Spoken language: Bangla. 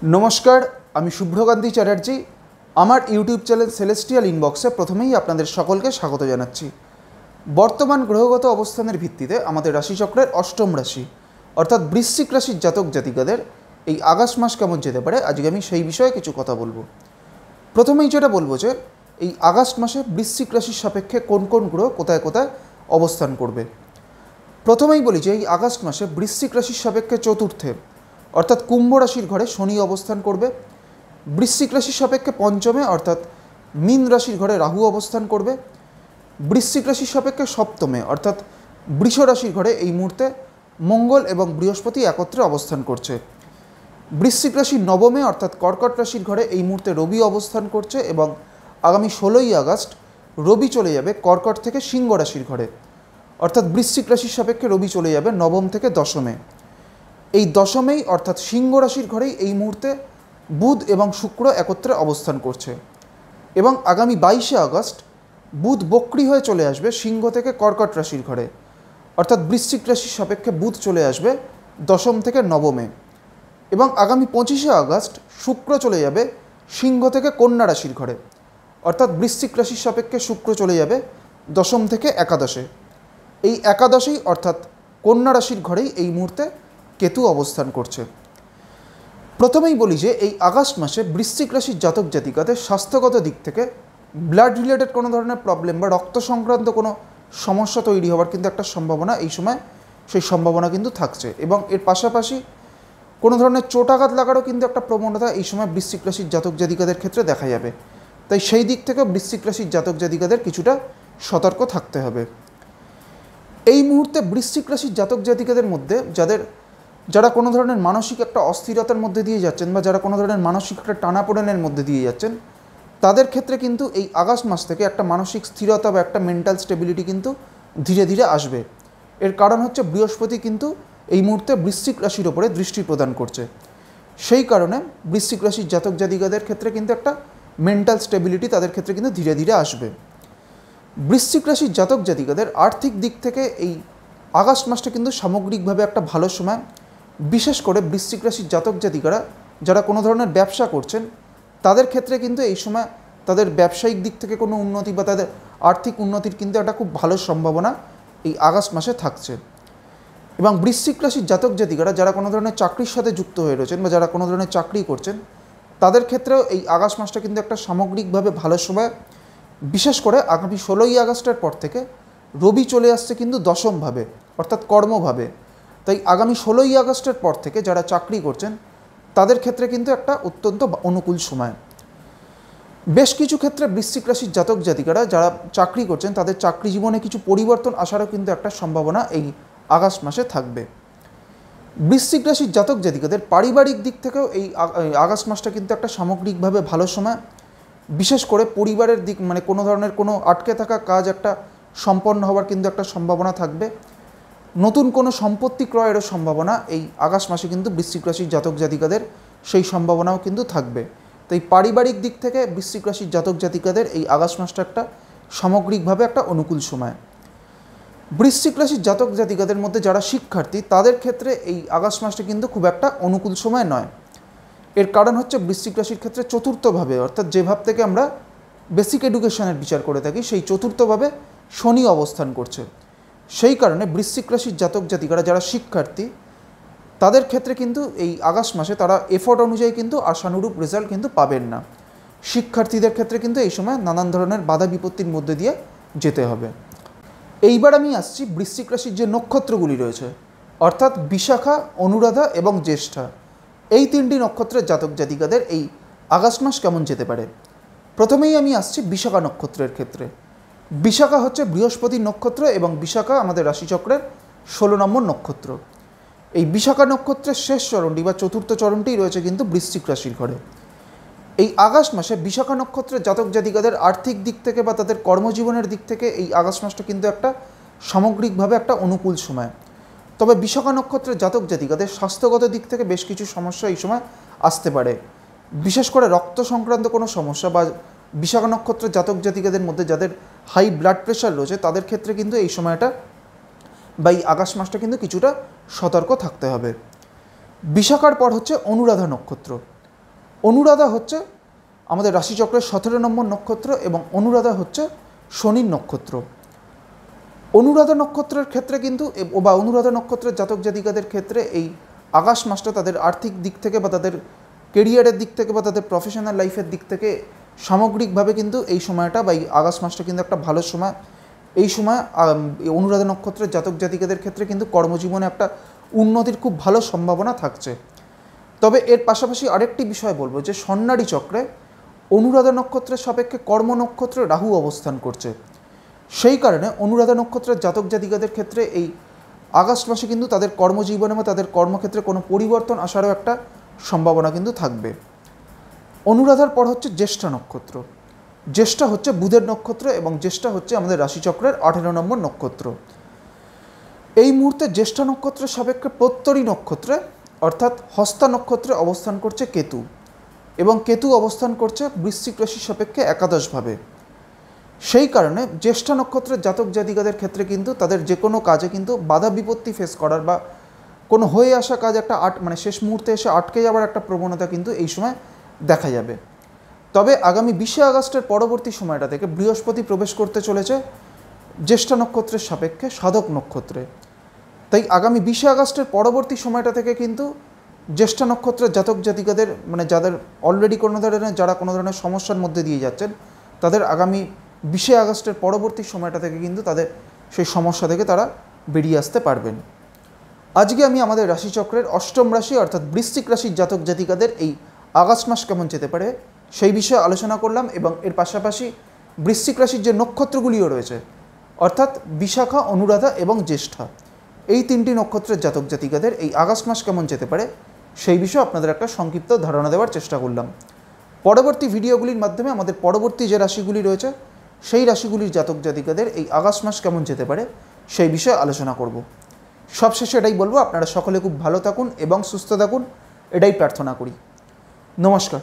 नमस्कार आमी शुभ्रकांती चैटार्जी आमार यूट्यूब चैनल सेलेस्टियल इनबक्से प्रथमेई आपनादेर सकलके स्वागत जानाच्छि। बर्तमान ग्रहगत अवस्थानेर भित्तिते आमादेर राशिचक्रेर अष्टम राशि अर्थात बृश्चिक राशिर जातक जातिकादेर এই আগস্ট মাস কেমন যেতে পারে আজকে আমি সেই বিষয়ে কিছু কথা বলবো। প্রথমেই যেটা বলবো যে এই আগস্ট মাসে বৃশ্চিক রাশির সাপেক্ষে কোন কোন গ্রহ কোথায় কোথায় অবস্থান করবে। প্রথমেই বলি যে এই আগস্ট মাসে বৃশ্চিক রাশির সাপেক্ষে চতুর্থে অর্থাৎ কুম্ভ রাশির ঘরে শনি অবস্থান করবে। বৃশ্চিক রাশির সাপেক্ষে পঞ্চমে অর্থাৎ মীন রাশির ঘরে রাহু অবস্থান করবে। বৃশ্চিক রাশির সাপেক্ষে সপ্তমে অর্থাৎ বৃষ রাশির ঘরে এই মুহূর্তে মঙ্গল এবং বৃহস্পতি একত্রে অবস্থান করছে। বৃশ্চিক রাশির নবমে অর্থাৎ কর্কট রাশির ঘরে এই মুহূর্তে রবি অবস্থান করছে এবং আগামী 16ই আগস্ট রবি চলে যাবে কর্কট থেকে সিংহ রাশির ঘরে, অর্থাৎ বৃশ্চিক রাশির সাপেক্ষে রবি চলে যাবে নবম থেকে দশমে। এই দশমেই অর্থাৎ সিংহ রাশির ঘরেই এই মুহূর্তে বুধ এবং শুক্র একত্রে অবস্থান করছে এবং আগামী 22শে আগস্ট বুধ বক্রী হয়ে চলে আসবে সিংহ থেকে কর্কট রাশির ঘরে, অর্থাৎ বৃশ্চিক রাশির সাপেক্ষে বুধ চলে আসবে দশম থেকে নবমে এবং আগামী 25শে আগস্ট শুক্র চলে যাবে সিংহ থেকে কন্যা রাশির ঘরে, অর্থাৎ বৃশ্চিক রাশির সাপেক্ষে শুক্র চলে যাবে দশম থেকে একাদশে। এই একাদশেই অর্থাৎ কন্যা রাশির ঘরেই এই মুহূর্তে কেতু অবস্থান করছে। প্রথমেই বলি যে এই আগস্ট মাসে বৃশ্চিক রাশির জাতক জাতিকাদের স্বাস্থ্যগত দিক থেকে ব্লাড রিলেটেড কোনো ধরনের প্রবলেম বা রক্ত সংক্রান্ত কোনো সমস্যা তৈরি হওয়ার কিন্তু একটা সম্ভাবনা এই সময় সেই সম্ভাবনা কিন্তু থাকছে এবং এর পাশাপাশি কোনো ধরনের চোটাঘাত লাগারও কিন্তু একটা প্রবণতা এই সময় বৃশ্চিক রাশির জাতক জাতিকাদের ক্ষেত্রে দেখা যাবে। তাই সেই দিক থেকে বৃশ্চিক রাশির জাতক জাতিকাদের কিছুটা সতর্ক থাকতে হবে। এই মুহূর্তে বৃশ্চিক রাশির জাতক জাতিকাদের মধ্যে যারা কোনো ধরনের মানসিক একটা অস্থিরতার মধ্যে দিয়ে যাচ্ছেন বা যারা কোনো ধরনের মানসিক একটা টানাপোড়েনের মধ্যে দিয়ে যাচ্ছেন তাদের ক্ষেত্রে কিন্তু এই আগস্ট মাস থেকে একটা মানসিক স্থিরতা বা একটা মেন্টাল স্টেবিলিটি কিন্তু ধীরে ধীরে আসবে। এর কারণ হচ্ছে বৃহস্পতি কিন্তু এই মুহূর্তে বৃশ্চিক রাশির ওপরে দৃষ্টি প্রদান করছে, সেই কারণে বৃশ্চিক রাশির জাতক জাতিকাদের ক্ষেত্রে কিন্তু একটা মেন্টাল স্টেবিলিটি তাদের ক্ষেত্রে কিন্তু ধীরে ধীরে আসবে। বৃশ্চিক রাশির জাতক জাতিকাদের আর্থিক দিক থেকে এই আগস্ট মাসটা কিন্তু সামগ্রিকভাবে একটা ভালো সময়। বিশেষ করে বৃশ্চিক রাশির জাতক জাতিকারা যারা কোনো ধরনের ব্যবসা করছেন তাদের ক্ষেত্রে কিন্তু এই সময় তাদের ব্যবসায়িক দিক থেকে কোনো উন্নতি বা তাদের আর্থিক উন্নতির কিন্তু একটা খুব ভালো সম্ভাবনা এই আগস্ট মাসে থাকছে। এবং বৃশ্চিক রাশির জাতক জাতিকারা যারা কোনো ধরনের চাকরির সাথে যুক্ত হয়ে রয়েছেন বা যারা কোনো ধরনের চাকরি করছেন তাদের ক্ষেত্রেও এই আগস্ট মাসটা কিন্তু একটা সামগ্রিকভাবে ভালো সময়। বিশেষ করে আগামী 16ই আগস্টের পর থেকে রবি চলে আসছে কিন্তু দশমভাবে অর্থাৎ কর্মভাবে। তাই আগামী 16ই আগস্টের পর থেকে যারা চাকরি করছেন তাদের ক্ষেত্রে কিন্তু একটা অত্যন্ত অনুকূল সময়। বেশ কিছু ক্ষেত্রে বৃশ্চিক রাশির জাতক জাতিকারা যারা চাকরি করছেন তাদের চাকরি জীবনে কিছু পরিবর্তন আসারও কিন্তু একটা সম্ভাবনা এই আগস্ট মাসে থাকবে। বৃশ্চিক রাশির জাতক জাতিকাদের পারিবারিক দিক থেকেও এই আগস্ট মাসটা কিন্তু একটা সামগ্রিকভাবে ভালো সময়। বিশেষ করে পরিবারের দিক মানে কোনো ধরনের কোনো আটকে থাকা কাজ একটা সম্পন্ন হওয়ার কিন্তু একটা সম্ভাবনা থাকবে। নতুন কোনো সম্পত্তি ক্রয়েরও সম্ভাবনা এই আগস্ট মাসে কিন্তু বৃশ্চিক রাশির জাতক জাতিকাদের সেই সম্ভাবনাও কিন্তু থাকবে। তাই পারিবারিক দিক থেকে বৃশ্চিক রাশির জাতক জাতিকাদের এই আগস্ট মাসটা একটা সামগ্রিকভাবে একটা অনুকূল সময়। বৃশ্চিক রাশির জাতক জাতিকাদের মধ্যে যারা শিক্ষার্থী তাদের ক্ষেত্রে এই আগস্ট মাসটা কিন্তু খুব একটা অনুকূল সময় নয়। এর কারণ হচ্ছে বৃশ্চিক রাশির ক্ষেত্রে চতুর্থভাবে অর্থাৎ যে ভাব থেকে আমরা বেসিক এডুকেশনের বিচার করে থাকি সেই চতুর্থভাবে শনি অবস্থান করছে। সেই কারণে বৃশ্চিক রাশির জাতক জাতিকারা যারা শিক্ষার্থী তাদের ক্ষেত্রে কিন্তু এই আগস্ট মাসে তারা এফোর্ট অনুযায়ী কিন্তু আশানুরূপ রেজাল্ট কিন্তু পাবেন না। শিক্ষার্থীদের ক্ষেত্রে কিন্তু এই সময় নানান ধরনের বাধা বিপত্তির মধ্যে দিয়ে যেতে হবে। এইবার আমি আসছি বৃশ্চিক রাশির যে নক্ষত্রগুলি রয়েছে অর্থাৎ বিশাখা, অনুরাধা এবং জ্যেষ্ঠা, এই তিনটি নক্ষত্রের জাতক জাতিকাদের এই আগস্ট মাস কেমন যেতে পারে। প্রথমেই আমি আসছি বিশাখা নক্ষত্রের ক্ষেত্রে। বিশাখা হচ্ছে বৃহস্পতির নক্ষত্র এবং বিশাখা আমাদের রাশিচক্রের 16 নম্বর নক্ষত্র। এই বিশাখা নক্ষত্রের শেষ চরণটি বা চতুর্থ চরণটি রয়েছে কিন্তু বৃশ্চিক রাশির ঘরে। এই আগস্ট মাসে বিশাখা নক্ষত্রের জাতক জাতিকাদের আর্থিক দিক থেকে বা তাদের কর্মজীবনের দিক থেকে এই আগস্ট মাসটা কিন্তু একটা সামগ্রিকভাবে একটা অনুকূল সময়। তবে বিশাখা নক্ষত্রের জাতক জাতিকাদের স্বাস্থ্যগত দিক থেকে বেশ কিছু সমস্যা এই সময় আসতে পারে। বিশেষ করে রক্ত সংক্রান্ত কোনো সমস্যা বা বিশাখা নক্ষত্রের জাতক জাতিকাদের মধ্যে যাদের হাই ব্লাড প্রেশার রয়েছে তাদের ক্ষেত্রে কিন্তু এই সময়টা বা এই আগস্ট মাসটা কিন্তু কিছুটা সতর্ক থাকতে হবে। বিশাখার পর হচ্ছে অনুরাধা নক্ষত্র। অনুরাধা হচ্ছে আমাদের রাশিচক্রের 17 নম্বর নক্ষত্র এবং অনুরাধা হচ্ছে শনির নক্ষত্র। অনুরাধা নক্ষত্রের ক্ষেত্রে কিন্তু বা অনুরাধা নক্ষত্রের জাতক জাতিকাদের ক্ষেত্রে এই আগস্ট মাসটা তাদের আর্থিক দিক থেকে বা তাদের কেরিয়ারের দিক থেকে বা তাদের প্রফেশনাল লাইফের দিক থেকে সামগ্রিকভাবে কিন্তু এই সময়টা বা এই আগস্ট মাসটা কিন্তু একটা ভালো সময়। এই সময় অনুরাধা নক্ষত্রের জাতক জাতিকাদের ক্ষেত্রে কিন্তু কর্মজীবনে একটা উন্নতির খুব ভালো সম্ভাবনা থাকছে। তবে এর পাশাপাশি আরেকটি বিষয় বলবো যে স্বর্ণালী চক্রে অনুরাধা নক্ষত্রের সাপেক্ষে কর্ম নক্ষত্রে রাহু অবস্থান করছে। সেই কারণে অনুরাধা নক্ষত্রের জাতক জাতিকাদের ক্ষেত্রে এই আগস্ট মাসে কিন্তু তাদের কর্মজীবনে বা তাদের কর্মক্ষেত্রে কোনো পরিবর্তন আসারও একটা সম্ভাবনা কিন্তু থাকবে। অনুরাধার পর হচ্ছে জ্যেষ্ঠা নক্ষত্র। জ্যেষ্ঠা হচ্ছে বুধের নক্ষত্র এবং জ্যেষ্ঠা হচ্ছে আমাদের রাশিচক্রের 18 নম্বর নক্ষত্র। এই মুহূর্তে জ্যেষ্ঠা নক্ষত্রের সাপেক্ষে প্রত্যরী নক্ষত্রে অর্থাৎ হস্তা নক্ষত্রে অবস্থান করছে কেতু এবং কেতু অবস্থান করছে বৃশ্চিক রাশির সাপেক্ষে একাদশভাবে। সেই কারণে জ্যেষ্ঠা নক্ষত্রের জাতক জাতিকাদের ক্ষেত্রে কিন্তু তাদের যে কোনো কাজে কিন্তু বাধা বিপত্তি ফেস করার বা কোনো হয়ে আসা কাজ একটা শেষ মুহূর্তে এসে আটকে যাওয়ার একটা প্রবণতা কিন্তু এই সময় দেখা যাবে। তবে আগামী 20 আগস্টের পরবর্তী সময়টা থেকে বৃহস্পতি প্রবেশ করতে চলেছে জ্যেষ্ঠা নক্ষত্রের সাপেক্ষে সাধক নক্ষত্রে। তাই আগামী 20 আগস্টের পরবর্তী সময়টা থেকে কিন্তু জ্যেষ্ঠা নক্ষত্রের জাতক জাতিকাদের যাদের অলরেডি যারা কোনো ধরনের সমস্যার মধ্যে দিয়ে যাচ্ছেন তাদের আগামী 20 আগস্টের পরবর্তী সময়টা থেকে কিন্তু তাদের সেই সমস্যা থেকে তারা বেরিয়ে আসতে পারবেন। আজকে আমি আমাদের রাশিচক্রের অষ্টম রাশি অর্থাৎ বৃশ্চিক রাশির জাতক জাতিকাদের এই আগস্ট মাস কেমন যেতে পারে সেই বিষয়ে আলোচনা করলাম এবং এর পাশাপাশি বৃশ্চিক রাশির যে নক্ষত্রগুলিও রয়েছে অর্থাৎ বিশাখা, অনুরাধা এবং জ্যেষ্ঠা, এই 3টি নক্ষত্রের জাতক জাতিকাদের এই আগস্ট মাস কেমন যেতে পারে সেই বিষয়ে আপনাদের একটা সংক্ষিপ্ত ধারণা দেওয়ার চেষ্টা করলাম। পরবর্তী ভিডিওগুলির মাধ্যমে আমাদের পরবর্তী যে রাশিগুলি রয়েছে সেই রাশিগুলির জাতক জাতিকাদের এই আগস্ট মাস কেমন যেতে পারে সেই বিষয়ে আলোচনা করব। সবশেষে এটাই বলবো, আপনারা সকলে খুব ভালো থাকুন এবং সুস্থ থাকুন, এটাই প্রার্থনা করি। নমস্কার।